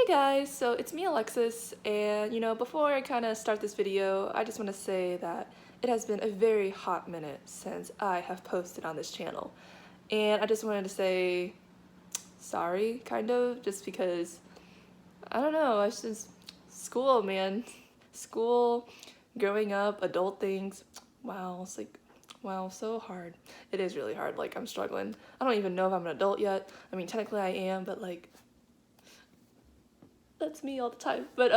Hey guys, so it's me Alexis, and before I kind of start this video, I just want to say that it has been a very hot minute since I have posted on this channel. And I just wanted to say sorry, kind of, just because, I don't know, it's just school, man. School, growing up, adult things, wow, it's like, wow, so hard. It is really hard, like I'm struggling. I don't even know if I'm an adult yet. I mean, technically I am, but like, that's me all the time. But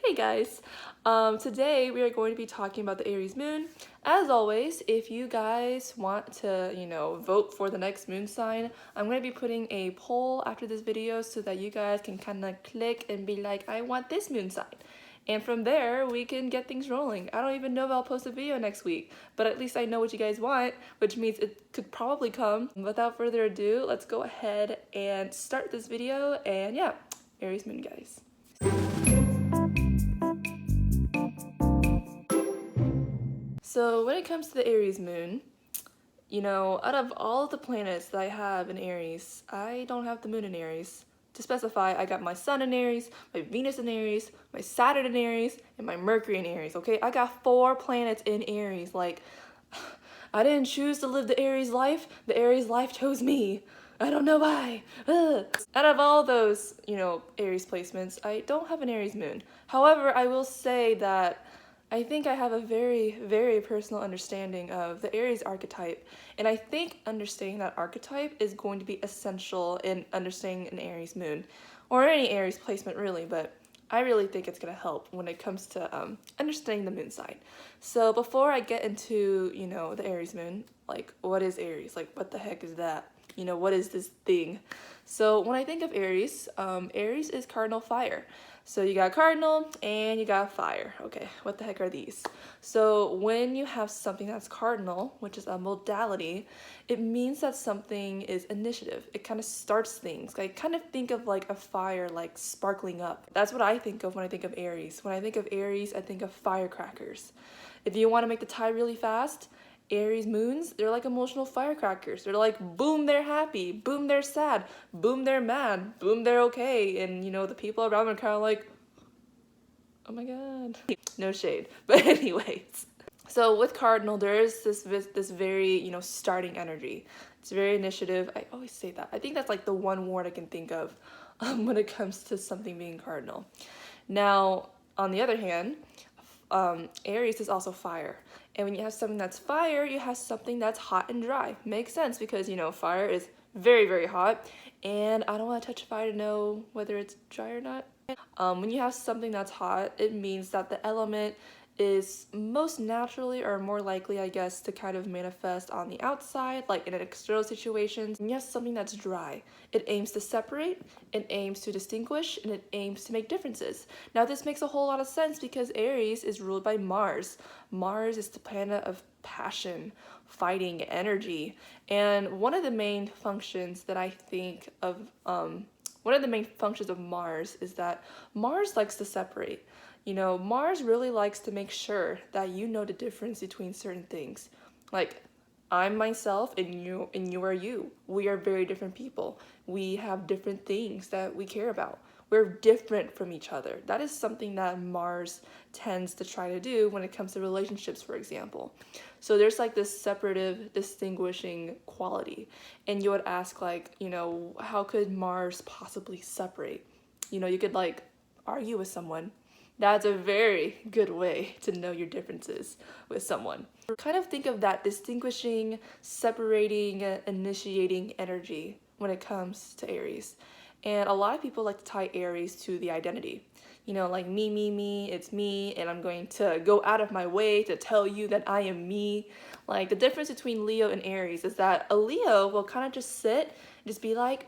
hey guys, today we are going to be talking about the Aries moon. As always, if you guys want to vote for the next moon sign, I'm going to be putting a poll after this video so that you guys can kind of click and be like, I want this moon sign. And from there, we can get things rolling. I don't even know if I'll post a video next week, but at least I know what you guys want, which means it could probably come. Without further ado, let's go ahead and start this video. And yeah, Aries moon, guys. So when it comes to the Aries moon, out of all of the planets that I have in Aries, I don't have the moon in Aries. To specify, I got my sun in Aries, my Venus in Aries, my Saturn in Aries, and my Mercury in Aries, okay? I got 4 planets in Aries. Like, I didn't choose to live the Aries life. The Aries life chose me. I don't know why. Ugh. Out of all those, Aries placements, I don't have an Aries moon. However, I will say that I think I have a very, very personal understanding of the Aries archetype, and I think understanding that archetype is going to be essential in understanding an Aries moon, or any Aries placement really, but I really think it's going to help when it comes to understanding the moon sign. So before I get into, the Aries moon, like, what is Aries? Like, what the heck is that? What is this thing? So when I think of Aries, Aries is cardinal fire. So you got cardinal and you got fire. Okay, what the heck are these? So when you have something that's cardinal, which is a modality, it means that something is initiative. It kind of starts things. I kind of think of like a fire like sparkling up. That's what I think of when I think of Aries. When I think of Aries, I think of firecrackers. If you want to make the tie really fast, Aries moons, they're like emotional firecrackers. They're like, boom, they're happy, boom, they're sad, boom, they're mad, boom, they're okay. And the people around them are kind of like, oh my god. No shade. But anyways, so with cardinal, there is this very, starting energy. It's very initiative. I always say that. I think that's like the one word I can think of when it comes to something being cardinal. Now, on the other hand, Aries is also fire. And when you have something that's fire, you have something that's hot and dry. Makes sense because, fire is very, very hot. And I don't want to touch fire to know whether it's dry or not. When you have something that's hot, it means that the element is most naturally or more likely, I guess, to kind of manifest on the outside, like in an external situations. And you have something that's dry. It aims to separate, it aims to distinguish, and it aims to make differences. Now this makes a whole lot of sense because Aries is ruled by Mars. Mars is the planet of passion, fighting, energy. And one of the main functions that I think of, one of the main functions of Mars is that Mars likes to separate. Mars really likes to make sure that you know the difference between certain things. Like, I'm myself and you are you. We are very different people. We have different things that we care about. We're different from each other. That is something that Mars tends to try to do when it comes to relationships, for example. So there's like this separative, distinguishing quality. And you would ask like, how could Mars possibly separate? You could like argue with someone. That's a very good way to know your differences with someone. Kind of think of that distinguishing, separating, initiating energy when it comes to Aries. And a lot of people like to tie Aries to the identity. Like me, it's me, and I'm going to go out of my way to tell you that I am me. Like, the difference between Leo and Aries is that a Leo will kind of just sit and just be like,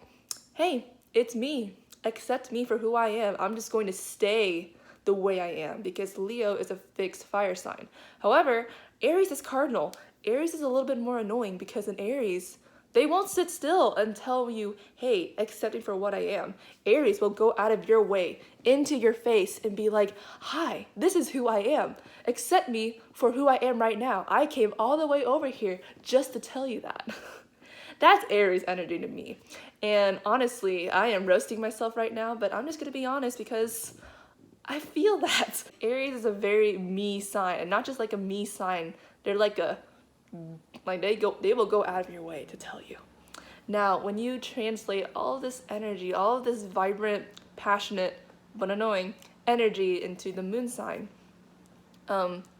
hey, it's me. Accept me for who I am. I'm just going to stay the way I am, because Leo is a fixed fire sign. However, Aries is cardinal. Aries is a little bit more annoying because in Aries, they won't sit still and tell you, hey, accept me for what I am. Aries will go out of your way, into your face, and be like, hi, this is who I am. Accept me for who I am right now. I came all the way over here just to tell you that. That's Aries energy to me. And honestly, I am roasting myself right now, but I'm just gonna be honest because I feel that. Aries is a very me sign, and not just like a me sign. They're like they will go out of your way to tell you. Now, when you translate all of this energy, all of this vibrant, passionate, but annoying energy into the moon sign,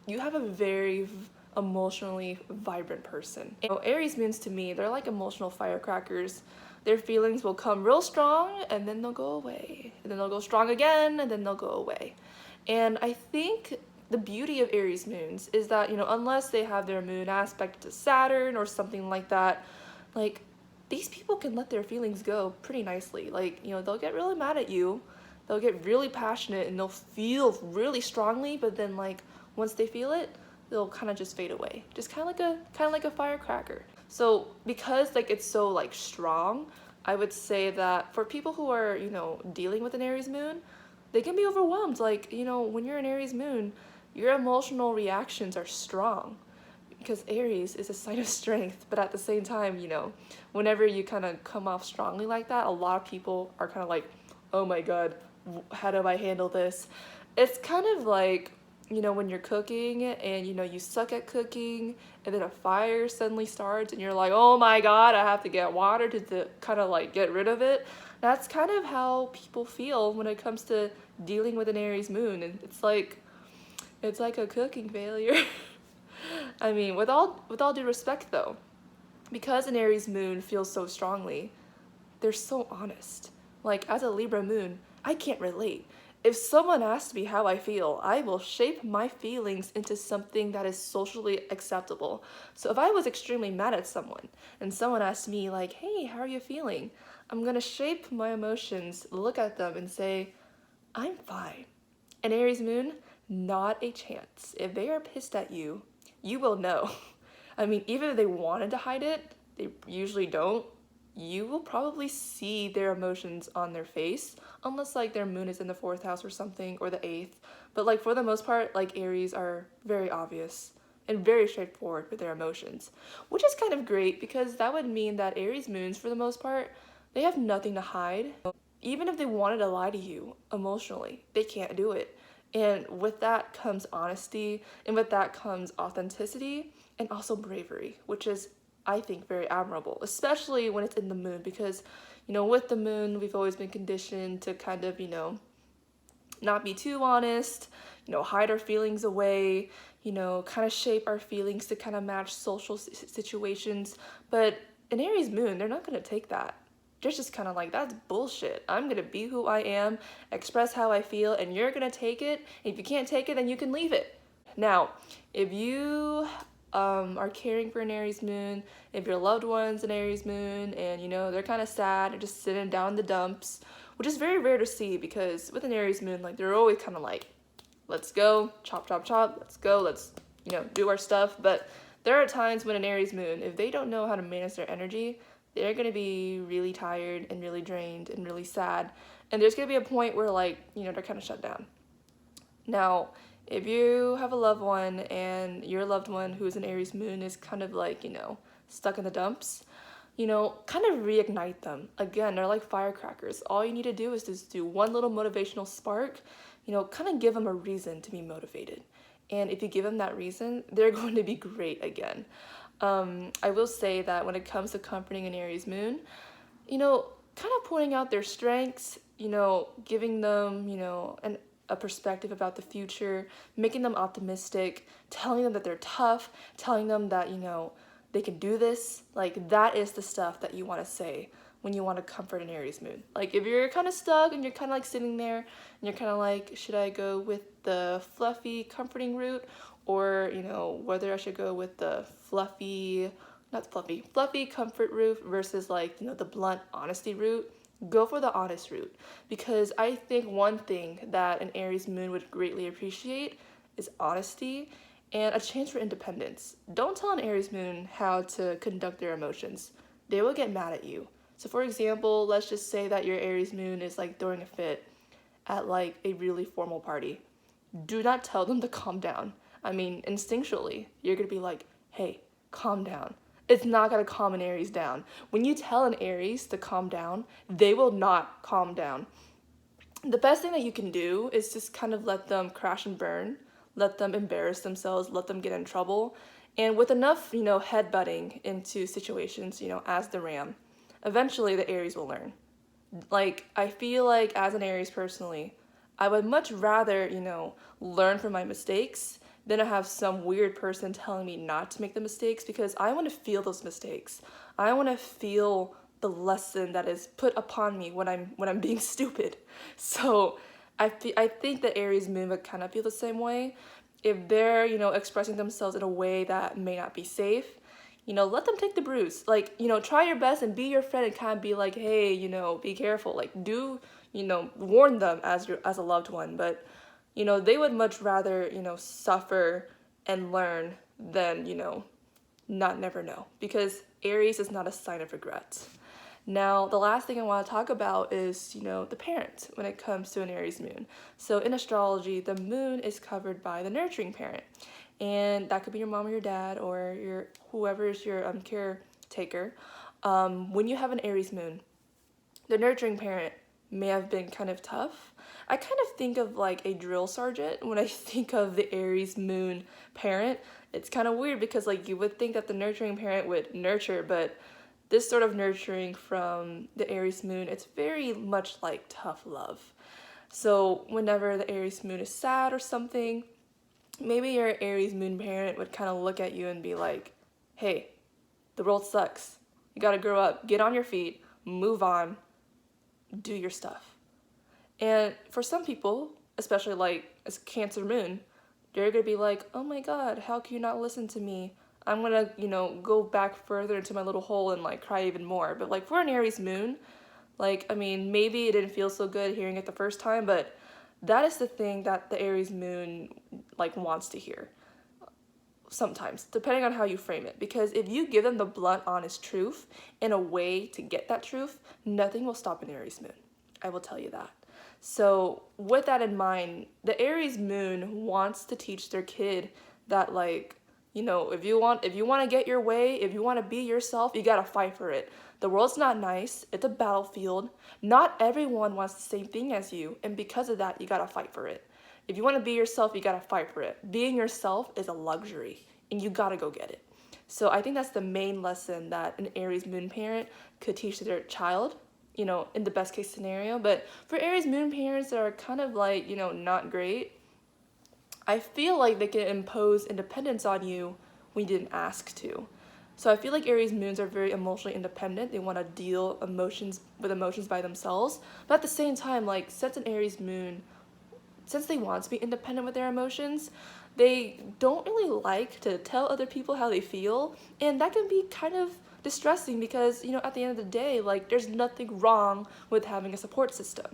you have a very emotionally vibrant person. Aries moons to me, they're like emotional firecrackers. Their feelings will come real strong and then they'll go away. And then they'll go strong again and then they'll go away. And I think the beauty of Aries moons is that, unless they have their moon aspect to Saturn or something like that, like these people can let their feelings go pretty nicely. Like, they'll get really mad at you. They'll get really passionate and they'll feel really strongly, but then like once they feel it, they'll kind of just fade away. Just kind of like a firecracker. So because like it's so like strong, I would say that for people who are, dealing with an Aries moon, they can be overwhelmed. Like, when you're an Aries moon, your emotional reactions are strong because Aries is a sign of strength, but at the same time, whenever you kind of come off strongly like that, a lot of people are kind of like, oh my god, how do I handle this? It's kind of like, when you're cooking and, you suck at cooking and then a fire suddenly starts and you're like, oh my god, I have to get water to kind of like get rid of it. That's kind of how people feel when it comes to dealing with an Aries moon. And it's like a cooking failure. I mean, with all due respect though, because an Aries moon feels so strongly, they're so honest. Like, as a Libra moon, I can't relate. If someone asks me how I feel, I will shape my feelings into something that is socially acceptable. So if I was extremely mad at someone and someone asked me like, hey, how are you feeling? I'm gonna shape my emotions, look at them and say, I'm fine. An Aries moon, not a chance. If they are pissed at you, you will know. I mean, even if they wanted to hide it, they usually don't. You will probably see their emotions on their face, unless like their moon is in the 4th house or something, or the 8th. But like for the most part, like Aries are very obvious and very straightforward with their emotions, which is kind of great because that would mean that Aries moons, for the most part, they have nothing to hide. Even if they wanted to lie to you emotionally, they can't do it. And with that comes honesty, and with that comes authenticity, and also bravery, which is, I think, very admirable, especially when it's in the moon, because, with the moon, we've always been conditioned to kind of, not be too honest, hide our feelings away, kind of shape our feelings to kind of match social situations. But an Aries moon, they're not going to take that. They're just kind of like, that's bullshit. I'm going to be who I am, express how I feel, and you're going to take it. And if you can't take it, then you can leave it. Now, if you are caring for an Aries moon, if your loved one's an Aries moon, and they're kind of sad or just sitting down in the dumps, which is very rare to see because with an Aries moon, like they're always kind of like, let's go, chop, chop, chop, let's go, let's, do our stuff. But there are times when an Aries moon, if they don't know how to manage their energy, they're going to be really tired and really drained and really sad. And there's going to be a point where like, they're kind of shut down. Now, if you have a loved one and your loved one who's an Aries moon is kind of like, stuck in the dumps, kind of reignite them. Again, they're like firecrackers. All you need to do is just do one little motivational spark, kind of give them a reason to be motivated. And if you give them that reason, they're going to be great again. I will say that when it comes to comforting an Aries moon, kind of pointing out their strengths, giving them, a perspective about the future, making them optimistic, telling them that they're tough, telling them that, they can do this. Like, that is the stuff that you want to say when you want to comfort an Aries moon. Like, if you're kind of stuck and you're kind of like sitting there and you're kind of like, should I go with the fluffy comforting route, or whether I should go with the fluffy comfort route versus like the blunt honesty route, go for the honest route. Because I think one thing that an Aries moon would greatly appreciate is honesty and a chance for independence. Don't tell an Aries moon how to conduct their emotions. They will get mad at you. So for example, let's just say that your Aries moon is like throwing a fit at like a really formal party. Do not tell them to calm down. I mean, instinctually, you're gonna be like, hey, calm down. it's not going to calm an Aries down. When you tell an Aries to calm down, they will not calm down. The best thing that you can do is just kind of let them crash and burn, let them embarrass themselves, let them get in trouble. And with enough, headbutting into situations, as the ram, eventually the Aries will learn. Like, I feel like as an Aries personally, I would much rather, learn from my mistakes than to have some weird person telling me not to make the mistakes, because I want to feel those mistakes. I want to feel the lesson that is put upon me when I'm being stupid. So I think that Aries Moon would kind of feel the same way. If they're, expressing themselves in a way that may not be safe, let them take the bruise. Like, try your best and be your friend and kind of be like, hey, be careful. Like, do, warn them as a loved one. But, they would much rather, suffer and learn than, never know. Because Aries is not a sign of regret. Now, the last thing I want to talk about is, the parent when it comes to an Aries moon. So in astrology, the moon is covered by the nurturing parent. And that could be your mom or your dad or whoever is your caretaker. When you have an Aries moon, the nurturing parent may have been kind of tough. I kind of think of like a drill sergeant when I think of the Aries moon parent. It's kind of weird because like you would think that the nurturing parent would nurture, but this sort of nurturing from the Aries moon, it's very much like tough love. So whenever the Aries moon is sad or something, maybe your Aries moon parent would kind of look at you and be like, hey, the world sucks. You gotta grow up, get on your feet, move on, do your stuff. And for some people, especially like as Cancer moon, they're gonna be like, oh my God, how can you not listen to me? I'm gonna, go back further into my little hole and like cry even more. But like for an Aries moon, like, I mean, maybe it didn't feel so good hearing it the first time, but that is the thing that the Aries moon like wants to hear sometimes, depending on how you frame it. Because if you give them the blunt, honest truth in a way to get that truth, nothing will stop an Aries moon. I will tell you that. So with that in mind, the Aries moon wants to teach their kid that like, if you want to get your way, if you want to be yourself, you got to fight for it. The world's not nice. It's a battlefield. Not everyone wants the same thing as you. And because of that, you got to fight for it. If you want to be yourself, you got to fight for it. Being yourself is a luxury and you got to go get it. So I think that's the main lesson that an Aries moon parent could teach to their child, in the best case scenario. But for Aries moon parents that are kind of like, not great, I feel like they can impose independence on you when you didn't ask to. So I feel like Aries moons are very emotionally independent. They want to deal with emotions by themselves. But at the same time, like, since an Aries moon, since they want to be independent with their emotions, they don't really like to tell other people how they feel. And that can be kind of distressing because, at the end of the day, like, there's nothing wrong with having a support system.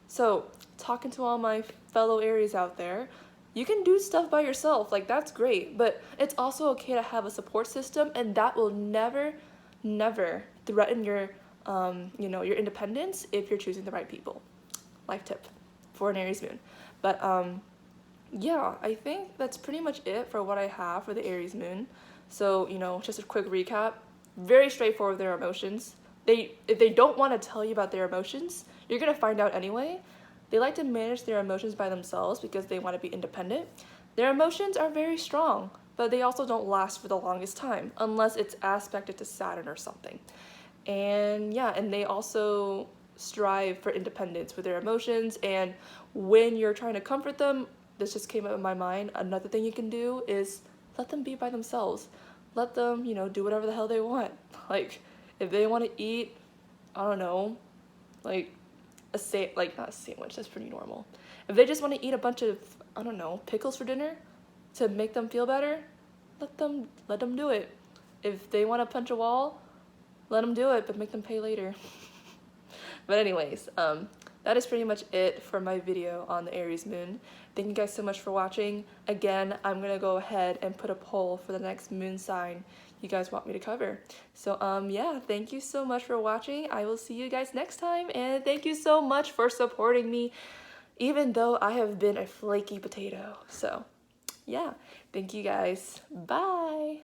So talking to all my fellow Aries out there, you can do stuff by yourself, like that's great, but it's also okay to have a support system, and that will never threaten your your independence if you're choosing the right people. Life tip for an Aries moon. But yeah, I think that's pretty much it for what I have for the Aries moon. So, just a quick recap, very straightforward with their emotions. If they don't want to tell you about their emotions, you're going to find out anyway. They like to manage their emotions by themselves because they want to be independent. Their emotions are very strong, but they also don't last for the longest time unless it's aspected to Saturn or something. And yeah, and they also strive for independence with their emotions. And when you're trying to comfort them, this just came up in my mind, another thing you can do is let them be by themselves. Let them, do whatever the hell they want. Like, if they want to eat, I don't know, like, not a sandwich, that's pretty normal. If they just want to eat a bunch of, I don't know, pickles for dinner to make them feel better, let them do it. If they want to punch a wall, let them do it, but make them pay later. But anyways, that is pretty much it for my video on the Aries moon. Thank you guys so much for watching. Again, I'm gonna go ahead and put a poll for the next moon sign you guys want me to cover. So yeah, thank you so much for watching. I will see you guys next time, and thank you so much for supporting me even though I have been a flaky potato. So yeah, thank you guys. Bye.